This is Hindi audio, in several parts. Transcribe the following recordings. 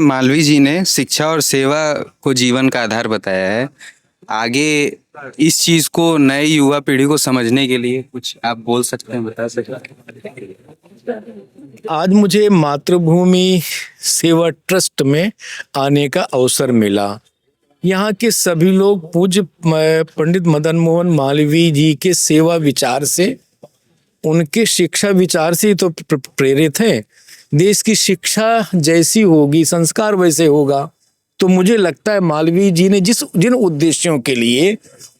मालवीय जी ने शिक्षा और सेवा को जीवन का आधार बताया है। आगे इस चीज को नए युवा पीढ़ी को समझने के लिए कुछ आप बोल सकते हैं, बता सकते हैं? आज मुझे मातृभूमि सेवा ट्रस्ट में आने का अवसर मिला। यहाँ के सभी लोग पूज्य पंडित मदन मोहन मालवीय जी के सेवा विचार से, उनके शिक्षा विचार से तो प्रेरित हैं। देश की शिक्षा जैसी होगी, संस्कार वैसे होगा। तो मुझे लगता है मालवीय जी ने जिन उद्देश्यों के लिए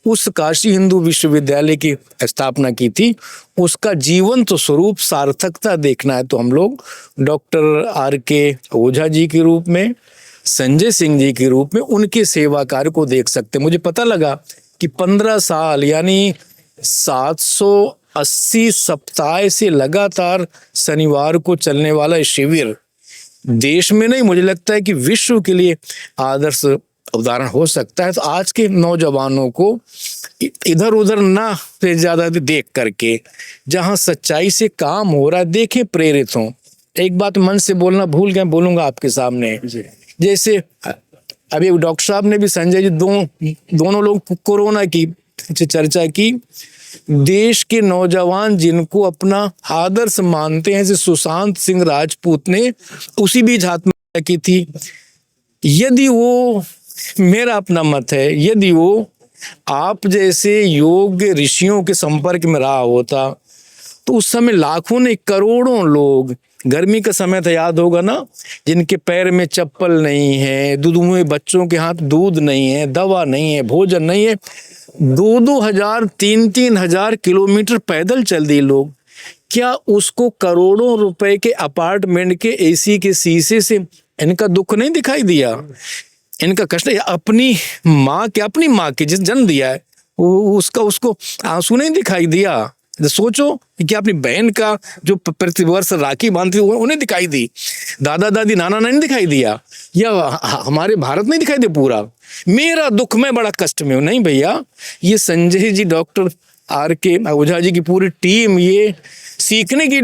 उस काशी हिंदू विश्वविद्यालय की स्थापना की थी, उसका जीवंत स्वरूप सार्थकता देखना है तो हम लोग डॉक्टर R.K. ओझा जी के रूप में, संजय सिंह जी के रूप में उनके सेवा कार्य को देख सकते हैं। मुझे पता लगा कि 15 साल यानी 780 सप्ताह से लगातार शनिवार को चलने वाला शिविर देश में नहीं, मुझे लगता है कि विश्व के लिए आदर्श उदाहरण हो सकता है। तो आज के नौजवानों को इधर उधर ना से ज्यादा देख करके जहां सच्चाई से काम हो रहा है देखें, प्रेरित हों। एक बात मन से बोलना भूल गए, बोलूंगा आपके सामने। जैसे अभी डॉक्टर साहब ने भी, संजय जी, दोनों लोग कोरोना की चर्चा की। देश के नौजवान जिनको अपना आदर्श मानते हैं, जैसे सुशांत सिंह राजपूत ने उसी बीच आत्महत्या की थी। यदि वो, मेरा अपना मत है, यदि वो आप जैसे योग्य ऋषियों के संपर्क में रहा होता तो उस समय लाखों ने, करोड़ों लोग, गर्मी का समय था, याद होगा ना, जिनके पैर में चप्पल नहीं है, दुधुए बच्चों के हाथ दूध नहीं है, दवा नहीं है, भोजन नहीं है, 2-2 हजार 3-3 हजार किलोमीटर पैदल चल दिए लोग। क्या उसको करोड़ों रुपए के अपार्टमेंट के AC के शीशे से इनका दुख नहीं दिखाई दिया? इनका कष्ट अपनी माँ के जिस जन्म दिया है उसको आंसू नहीं दिखाई दिया? सोचो कि अपनी बहन का जो प्रतिवर्ष राखी बांधती उन्हें दिखाई दी, दादा दादी नाना नहीं दिखाई दिया, या हमारे भारत नहीं दिखाई दे पूरा? मेरा दुख, मैं बड़ा कष्ट में हूं। नहीं भैया, ये संजय जी, डॉक्टर R.K. ओझा जी की पूरी टीम, ये सीखने के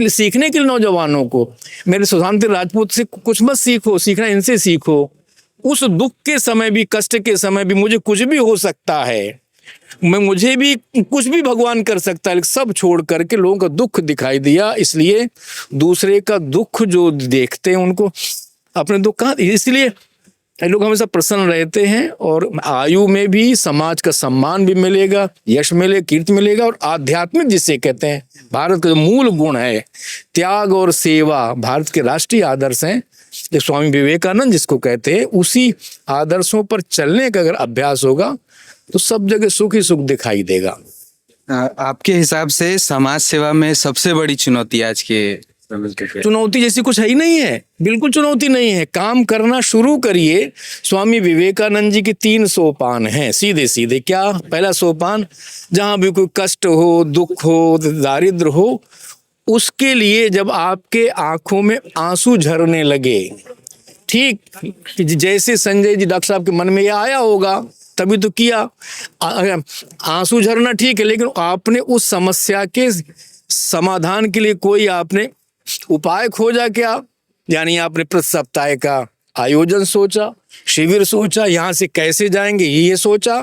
लिए नौजवानों को, मेरे सुशांत राजपूत से कुछ मत सीखो, सीखना इनसे सीखो। उस दुख के समय भी, कष्ट के समय भी मुझे कुछ भी हो सकता है, मुझे भी कुछ भी भगवान कर सकता है, सब छोड़ करके लोगों का दुख दिखाई दिया। इसलिए दूसरे का दुख जो देखते हैं उनको अपने दुख कहाँ, इसलिए लोग हमेशा प्रसन्न रहते हैं और आयु में भी समाज का सम्मान भी मिलेगा, यश मिले, कीर्ति मिलेगा। और आध्यात्मिक जिसे कहते हैं, भारत का जो मूल गुण है त्याग और सेवा, भारत के राष्ट्रीय आदर्श हैं, स्वामी विवेकानंद जिसको कहते हैं, उसी आदर्शों पर चलने का अगर अभ्यास होगा तो सब जगह सुख ही सुख दिखाई देगा। आपके हिसाब से समाज सेवा में सबसे बड़ी चुनौती आज के? चुनौती जैसी कुछ है ही नहीं है, बिल्कुल चुनौती नहीं है। काम करना शुरू करिए। स्वामी विवेकानंद जी के 3 सोपान हैं, सीधे सीधे। क्या? पहला सोपान, जहां भी कोई कष्ट हो, दुख हो, दारिद्र हो, उसके लिए जब आपके आंखों में आंसू झरने लगे, ठीक जैसे संजय जी डॉक्टर साहब के मन में ये आया होगा तभी तो किया। आंसू झरना ठीक है, लेकिन आपने उस समस्या के समाधान के लिए कोई आपने उपाय खोजा क्या? यानी आपने प्रति सप्ताह का आयोजन सोचा, शिविर सोचा, यहाँ से कैसे जाएंगे ये सोचा।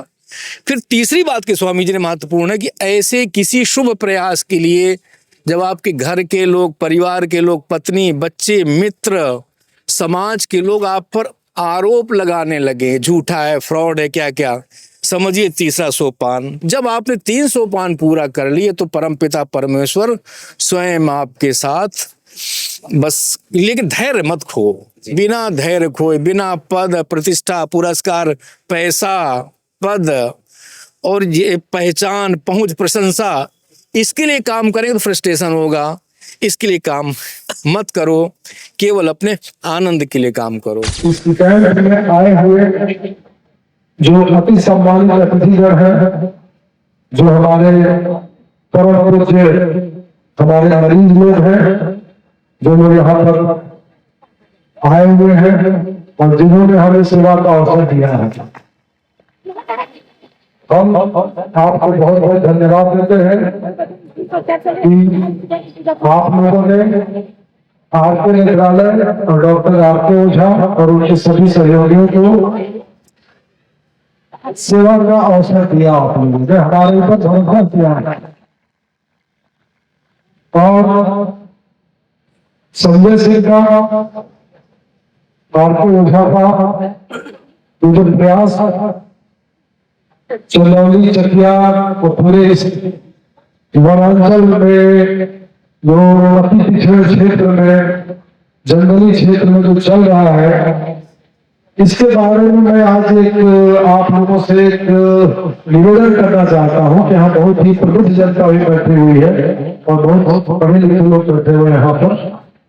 फिर तीसरी बात के स्वामी जी ने महत्वपूर्ण है कि ऐसे किसी शुभ प्रयास के लिए जब आपके घर के लोग, परिवार के लोग, पत्नी, बच्चे, मित्र, समाज के लोग आप पर आरोप लगाने लगे, झूठा है, फ्रॉड है, क्या क्या, समझिए तीसरा सोपान। जब आपने 3 सोपान पूरा कर लिए तो परमपिता परमेश्वर स्वयं आपके साथ। बस, लेकिन धैर्य मत खो, बिना धैर्य खोए, बिना पद, प्रतिष्ठा, पुरस्कार, पैसा, पद और ये पहचान, पहुंच, प्रशंसा, इसके लिए काम करेंगे तो फ्रस्ट्रेशन होगा। इसके लिए काम मत करो, केवल अपने आनंद के लिए काम करो। इस कैंप में आए हुए जो अति सम्मानित अतिथिगण हैं, जो हमारे परम पूज्य, हमारे मरीज लोग हैं, जो लोग यहाँ पर आए हुए हैं और जिन्होंने हमें सेवा का अवसर दिया है, हम आपको बहुत बहुत धन्यवाद देते हैं कि आप लोगों ने आरके नेत्रालय और डॉक्टर आरके ओझा और उनके सभी सहयोगियों को सेवा का अवसर दिया आपने, जो हमारे ऊपर भरोसा किया है। और संजय सिंह का, आरके ओझा का जो प्रयास चंदौली चकिया और पूरे इस वनांचल में, जो अति पिछड़े क्षेत्र में, जंगली क्षेत्र में जो चल रहा है, इसके बारे में मैं आज आप लोगों से एक निवेदन करना चाहता हूं कि यहाँ बहुत ही प्रबुद्ध जनता भी बैठी हुई है और बहुत पढ़े लिखे लोग बैठे हुए हैं यहाँ पर।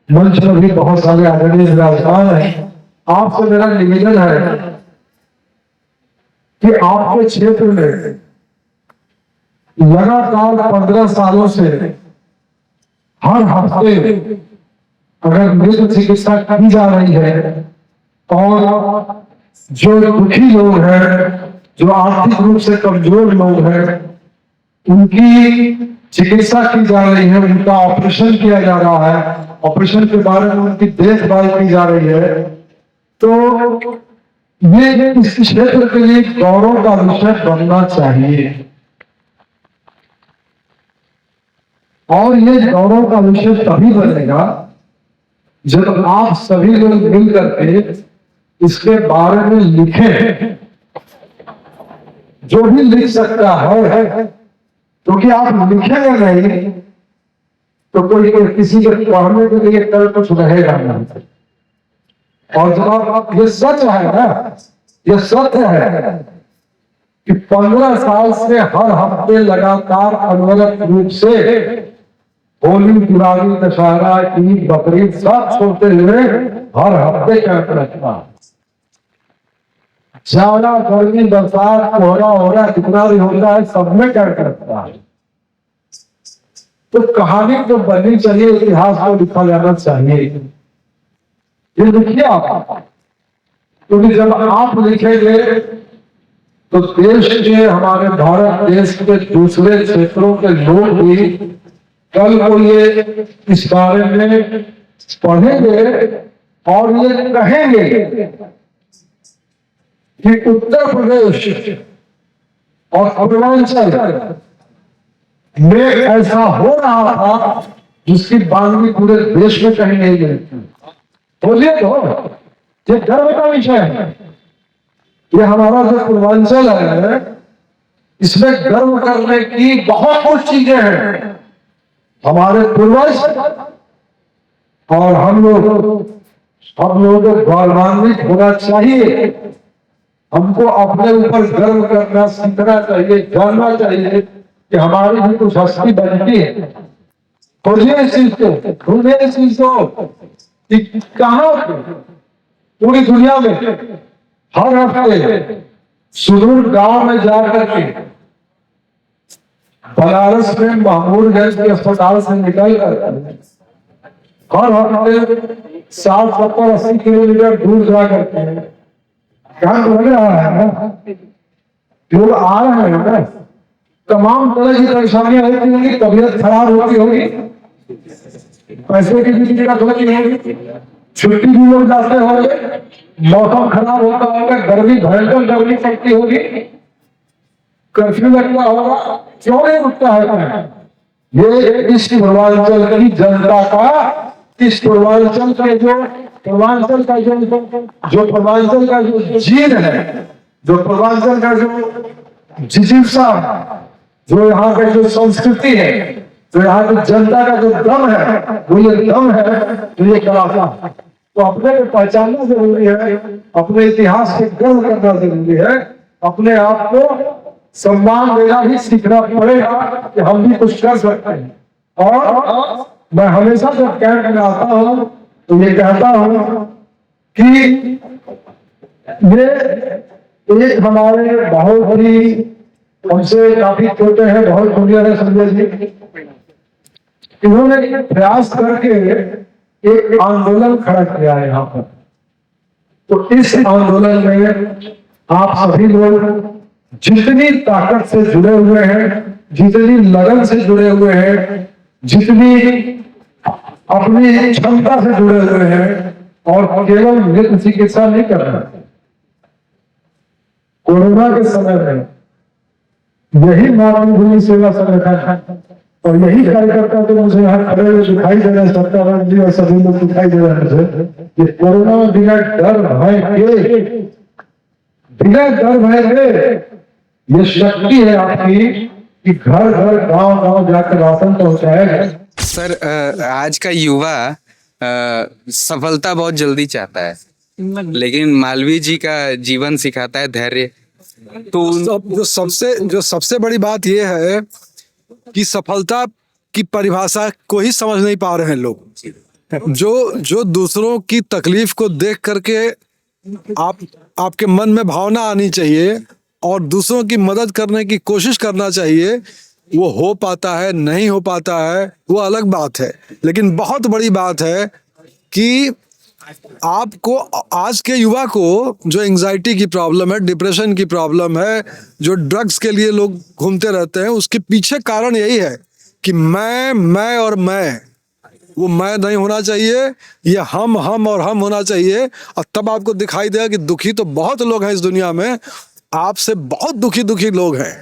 मंच पर भी बहुत सारे आदरणीय विराजमान हैं। आपसे मेरा निवेदन है कि आपके क्षेत्र में लगातार 15 सालों से हर हफ्ते अगर मृत चिकित्सा की जा रही है और जो दुखी लोग हैं, जो आर्थिक रूप से कमजोर लोग हैं, उनकी चिकित्सा की जा रही है, उनका ऑपरेशन किया जा रहा है, ऑपरेशन के बारे में उनकी देखभाल की जा रही है, तो ये इस क्षेत्र के लिए गौरव का विषय बनना चाहिए। और ये गौरव का विषय तभी बनेगा जब आप सभी लोग मिल करके इसके बारे में लिखें। जो भी लिख सकता है, क्योंकि आप लिखेंगे नहीं तो कोई किसी के पढ़ने के लिए कल कुछ रहेगा नहीं। और जब ये सच है ना, ये सत्य है कि 15 साल से हर हफ्ते लगातार अनवरत रूप से होली, दिवाली, दशहरा, ईद, बकरीद सब छोड़ते हुए हर हफ्ते कैंप रखता है। ज्यादा गर्मी, बरसात, कोहरा हो रहा है, कितना भी होता है, सब में कैंप रखता है। तो कहानी तो बननी चाहिए, इतिहास को लिखा जाना चाहिए। ये लिखिए आप, क्योंकि जब आप लिखेंगे तो देश के, हमारे भारत देश के दूसरे क्षेत्रों के लोग भी कल को ये इस बारे में पढ़ेंगे और ये कहेंगे कि उत्तर प्रदेश और पूर्वांचल में ऐसा हो रहा था जिसकी बानगी पूरे देश में कहीं नहीं मिलती। बोलिए तो, ये गर्व का विषय है। ये हमारा जो पूर्वांचल है, इसमें गर्व करने की बहुत कुछ चीजें हैं। हमारे पूर्वज और हम लोगों को गौरवान्वित होना चाहिए। हमको अपने ऊपर गर्व करना सीखना चाहिए, जानना चाहिए कि हमारी भी कुछ हस्ती बनती है। खोजिए इस चीज को, ढूंढिए इस चीज को कि कहाँ पूरी दुनिया में हर हफ्ते सुदूर गांव में जाकर के, बनारस में महमूदगंज के अस्पताल से निकल कर हर हफ्ते 60-70-80 किलोमीटर दूर जा करके काम हो रहा है ना, लोग आ रहे हैं ना, तमाम तरह की परेशानियां होती होंगी, तबीयत खराब होती होगी, पैसे की भी दिक्कत होती होगी, छुट्टी भी लोग जाते होंगे, मौसम खराब होता होगा, गर्मी, भयंकर गर्मी पड़ती होगी, कर्फ्यू लगता होगा, क्यों नहीं उठता है? ये इस पूर्वांचल की जनता का, इस पूर्वांचल के जो पूर्वांचल का जो जीन है, जो पूर्वांचल का जो जिज्ञासा, जो यहाँ का जो संस्कृति है, जो यहाँ की जनता का जो दम है, वो ये दम है जो ये कराता है। तो अपने को पहचानना जरूरी है, अपने इतिहास से गर्व करना जरूरी है, अपने आप को सम्मान देना भी सीखना पड़ेगा कि हम भी कुछ कर सकते हैं। और मैं हमेशा जब कैंप में आता हूँ तो ये कहता हूँ कि ये एक हमारे बहुत ही, हमसे काफी छोटे हैं, बहुत जूनियर है संजय जी, इन्होंने प्रयास करके एक आंदोलन खड़ा किया है यहाँ पर। तो इस आंदोलन में आप सभी लोग जितनी ताकत से जुड़े हुए हैं, जितनी लगन से जुड़े हुए हैं, जितनी अपनी क्षमता से जुड़े हुए हैं और केवल नेत्र चिकित्सा नहीं कर रहे हैं। कोरोना के समय में यही मातृभूमि सेवा संगठन है और यही कार्यकर्ता तो मुझे यहाँ खड़े हुए दिखाई दे रहे हैं, सत्ताराम जी और सभी लोग दिखाई दे रहे हैं मुझे, कि कोरोना में बिना डर भय के ये शक्ति है आपकी कि घर घर गांव गांव जाकर राशन पहुंचाया जाए। सर आज का युवा सफलता बहुत जल्दी चाहता है, लेकिन मालवीय जी का जीवन सिखाता है धैर्य। तो जो सबसे बड़ी बात यह है कि सफलता की परिभाषा को ही समझ नहीं पा रहे हैं लोग। जो दूसरों की तकलीफ को देख करके आपके मन में भावना आनी चाहिए और दूसरों की मदद करने की कोशिश करना चाहिए, वो हो पाता है नहीं हो पाता है वो अलग बात है। लेकिन बहुत बड़ी बात है कि आपको आज के युवा को जो एंजाइटी की प्रॉब्लम है, डिप्रेशन की प्रॉब्लम है, जो ड्रग्स के लिए लोग घूमते रहते हैं, उसके पीछे कारण यही है कि मैं और मैं, वो मैं नहीं होना चाहिए, ये हम और हम होना चाहिए। और तब आपको दिखाई देगा कि दुखी तो बहुत लोग हैं इस दुनिया में, आपसे बहुत दुखी लोग हैं।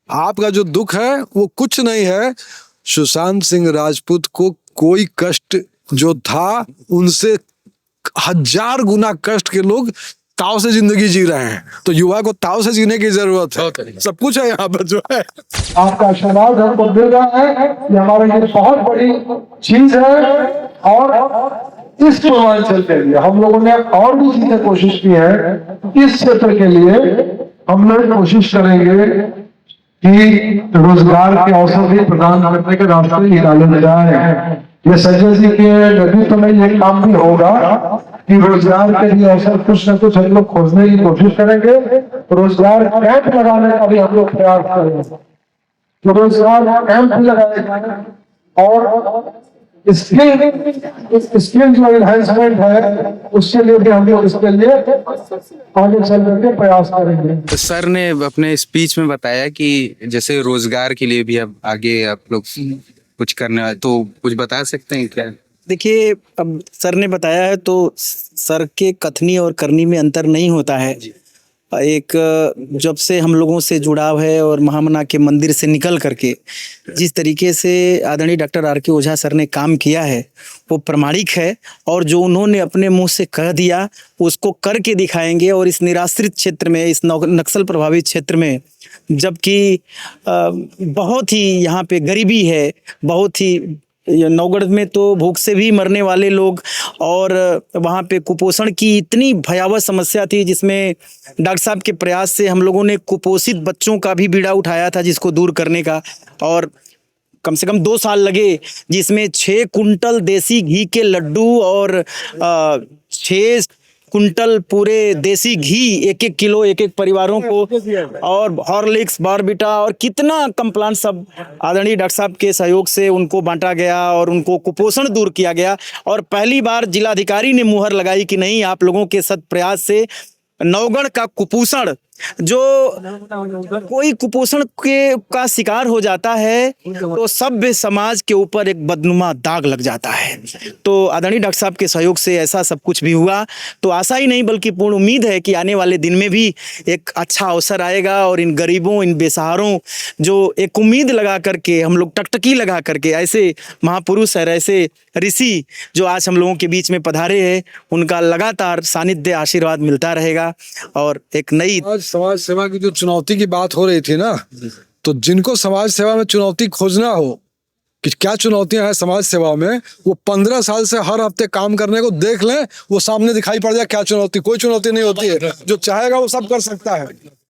आपका जो दुख है वो कुछ नहीं है। सुशांत सिंह राजपूत को कोई कष्ट जो था उनसे 1000 गुना कष्ट के लोग ताव से जिंदगी जी रहे हैं। तो युवा को ताव से जीने की जरूरत है। सब कुछ है यहाँ पर जो है। आपका आशीर्वाद हमको मिल रहा है, ये हमारे लिए बहुत बड़ी चीज है। और इस पूर्वांचल के लिए हम लोगों ने और भी चीजें कोशिश की है। इस क्षेत्र के लिए हम लोग कोशिश करेंगे कि रोजगार के अवसर भी प्रदान करने के रास्ते निकाले जाए। ये संजय जी के नेतृत्व में ये काम भी होगा कि रोजगार के लिए अवसर कुछ न कुछ हम लोग खोजने की कोशिश करेंगे। रोजगार कैंप लगाने का भी हम लोग प्रयास करेंगे, तो रोजगार कैंप भी लगाए जाए और स्किल जो एनहांसमेंट है उसके लिए भी हम लोग इसके लिए आगे चलने के प्रयास करेंगे। सर ने अपने स्पीच में बताया कि जैसे रोजगार के लिए भी अब आगे आप लोग कुछ करने वाले, तो कुछ बता सकते हैं क्या? देखिए, अब सर ने बताया है तो सर के कथनी और करनी में अंतर नहीं होता है। एक जब से हम लोगों से जुड़ाव है और महामना के मंदिर से निकल करके जिस तरीके से आदरणीय डॉक्टर R.K. ओझा सर ने काम किया है वो प्रमाणिक है। और जो उन्होंने अपने मुंह से कह दिया उसको करके दिखाएंगे। और इस निराश्रित क्षेत्र में, इस नक्सल प्रभावित क्षेत्र में, जबकि बहुत ही यहाँ पे गरीबी है, बहुत ही नौगढ़ में तो भूख से भी मरने वाले लोग, और वहाँ पे कुपोषण की इतनी भयावह समस्या थी जिसमें डॉक्टर साहब के प्रयास से हम लोगों ने कुपोषित बच्चों का भी बीड़ा उठाया था जिसको दूर करने का। और कम से कम 2 साल लगे, जिसमें 6 कुंटल देसी घी के लड्डू और 6 कुंटल पूरे देसी घी 1-1 किलो एक परिवारों को, और हॉर्लिक्स, बॉर्नविटा और कितना कंप्लांट सब आदरणीय डॉक्टर साहब के सहयोग से उनको बांटा गया और उनको कुपोषण दूर किया गया। और पहली बार जिलाधिकारी ने मुहर लगाई कि नहीं, आप लोगों के सत प्रयास से नौगढ़ का कुपोषण, जो कोई कुपोषण का शिकार हो जाता है तो सभ्य समाज के ऊपर एक बदनुमा दाग लग जाता है। तो आदरणीय डॉक्टर साहब के सहयोग से ऐसा सब कुछ भी हुआ। तो आशा ही नहीं बल्कि पूर्ण उम्मीद है कि आने वाले दिन में भी एक अच्छा अवसर आएगा और इन गरीबों, इन बेसहारों, जो एक उम्मीद लगा करके हम लोग टकटकी लगा करके, ऐसे महापुरुष है, ऐसे ऋषि जो आज हम लोगों के बीच में पधारे हैं, उनका लगातार सानिध्य आशीर्वाद मिलता रहेगा। और एक नई समाज सेवा की जो चुनौती की बात हो रही थी ना, तो जिनको समाज सेवा में चुनौती खोजना हो कि क्या चुनौतियां हैं समाज सेवा में, वो 15 साल से हर हफ्ते काम करने को देख लें, वो सामने दिखाई पड़ जाए क्या चुनौती। कोई चुनौती नहीं होती है, जो चाहेगा वो सब कर सकता है।